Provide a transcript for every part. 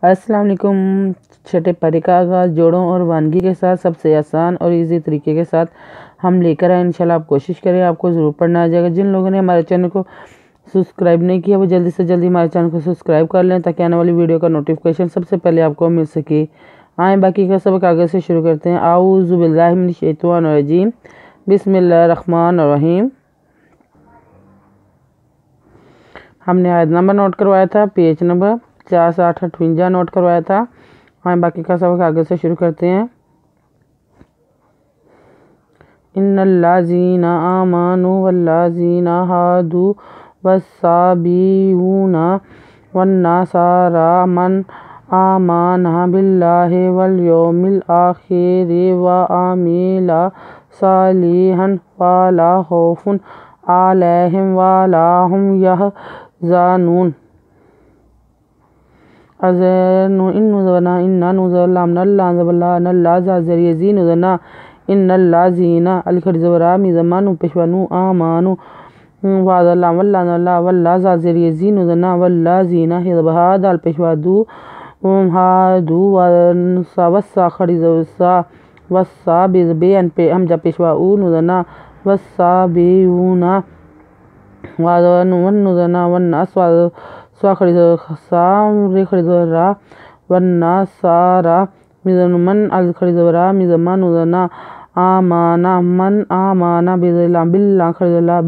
السلام علیکم۔ چھٹے پارے کا آغاز جوڑوں اور وانگی کے ساتھ سب سے آسان اور ایزی طریقے کے ساتھ ہم لے کر آئے۔ انشاءاللہ آپ کوشش کریں، آپ کو ضرور پڑھنا آ جائے گا۔ جن لوگوں نے ہمارے چینل کو سبسکرائب نہیں کیا وہ جلدی سے جلدی ہمارے چینل کو سبسکرائب کر لیں تاکہ آنے والی ویڈیو کا نوٹیفیکیشن سب سے پہلے آپ کو مل سکے۔ آئیں باقی کا سبق آگے سے شروع کرتے ہیں۔ اعوذ باللہ من الشیطان الرجیم، بسم اللہ الرحمن الرحیم۔ ہم نے آیت نمبر نوٹ کروایا تھا، پیج نمبر 4858 نوٹ کروایا تھا۔ ہم باقی کا سبق آگے سے شروع کرتے ہیں۔ ان الذین آمنوا والذین ہادوا والصابئون والنصارى من آمن باللہ والیوم الآخر وعمل صالحا فلا خوف علیہم ولا هم يحزنون۔ ان الذین الخرزورا میزمانو پیشوانو آمانو وعداللہ واللہ واللہ زیریزین ذنا واللذین حضبہاد الپیشوادو ہادو وسا خریزوسا وسا بین ہمجا پیشواؤن ذنا وسا بیونا وعدوان ذنا والناس سوا خریزوسا خریزورا والناسارا من الخریزورا میزمانو ذنا آمانا من آمانا باللہ خریزولا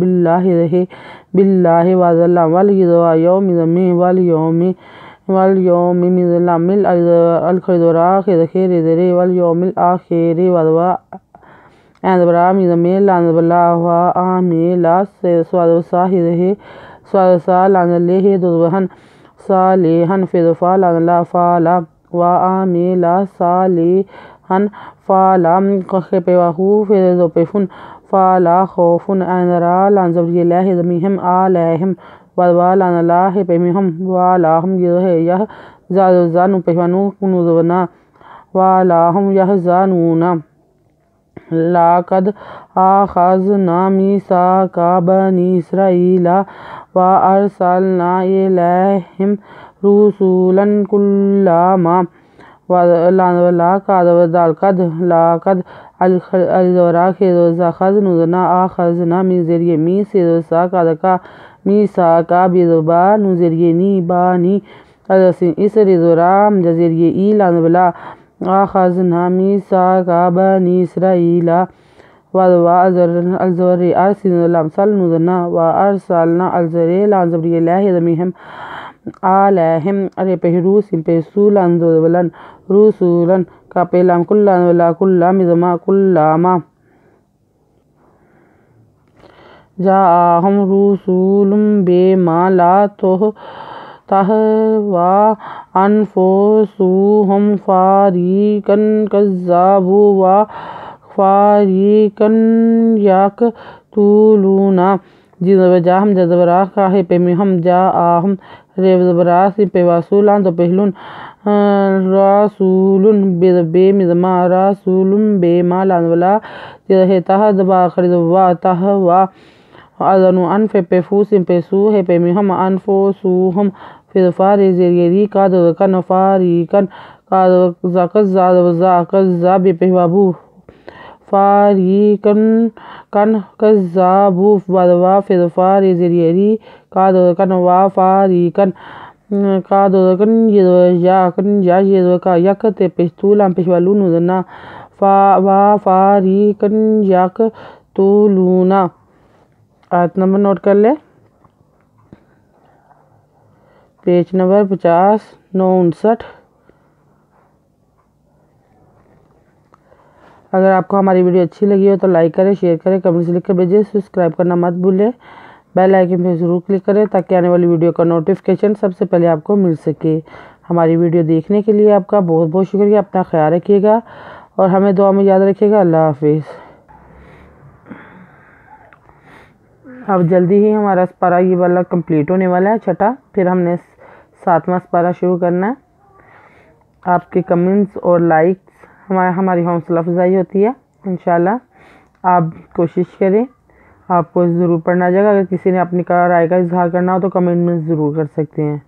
باللہ وعداللہ والیدوا یوم زمی والیوم میزلام الخریزورا خیزرے والیوم الآخر وعدوا اندبرا میزمی لاندبلا وعامیلا سوادوسا سوادوسا لاندلہ دوزبہن صالحن فیدفا لاندلہ فالا وعامیلا صالحن فالا خیپیواہو فیدو پیفن فالا خوفن اندرا لانزبری لہ زمیہم آلیہم وعدوا لاندلہ حیپیمیہم والاہم یہ زادوزانو پیشوانو کنوزونا والاہم یحزانونا۔ لَقَدْ أَخَذْنَا مِيثَاقَ بَنِي إِسْرَائِيلَ وَأَرْسَلْنَا إِلَيْهِمْ رُسُلًا كُلَّمَا لَقَدْ الزورا خیزوسا خزنوزنا آخذنا میزریے می سیزوسا کادکا میساکا بیزوبا نوزریے نی بانی اسر زورا جزیریے ای لاندبلا آخذنا میساکا بنی اسرائیل وعدوا الزوری ارسلنا لامسال نوزنا وارسلنا الزری لانزبری لہ زمیہم آلیہم ریپہ روسیم پیسو لانزولن رسولن کاپیلام کلانولا کلام زما کلاما جاءہم رسول بما لا تہوی انفسہم فریقا کذبوا وفریقا یقتلون۔ جاہم جزبرا کاہے پیمیہم جاہم ریبزبرا سیپیواسولان تو پہلون رسولن بے مزما رسولن بے مالانولا جدہ تہدبا خریدوا تہوا ازنو انف پیفوسیم پیسو ہے پیمیہم انفوسوہم فیدفاری زیریری کادوکن فاریکن کذا پیوابو فاریکن کذابو وعدوا فیدفاری زیریری کادوکن وفاریکن کادوکن یدوکا یکت پیشتولان پیشوالون ذنا وفاریکن یقتلون۔ آیت نمبر نوٹ کر لیں، پیج نمبر 5059۔ اگر آپ کو ہماری ویڈیو اچھی لگی ہو تو لائک کریں، شیئر کریں، کمنٹس لکھ کر بھیجیں، سبسکرائب کرنا مت بھولیں، بیل آئیکن پہ ضرور کلک کریں تاکہ آنے والی ویڈیو کا نوٹیفیکیشن سب سے پہلے آپ کو مل سکے۔ ہماری ویڈیو دیکھنے کے لیے آپ کا بہت بہت شکریہ۔ اپنا خیال رکھیے گا اور ہمیں دعا میں یاد رکھیے گا۔ اللہ حافظ۔ اب جلدی ہی ہمارا سپارہ یہ والا کمپلیٹ ہونے والا ہے، چھٹا، پھر ہم نے 7واں سپارہ شروع کرنا ہے۔ آپ کے کمنٹس اور لائکس ہماری حوصلہ افزائی ہوتی ہے۔ انشاءاللہ آپ کوشش کریں، آپ کو ضرور پڑھنا جائے گا۔ اگر کسی نے اپنی رائے کا اظہار کرنا ہو تو کمنٹ میں ضرور کر سکتے ہیں۔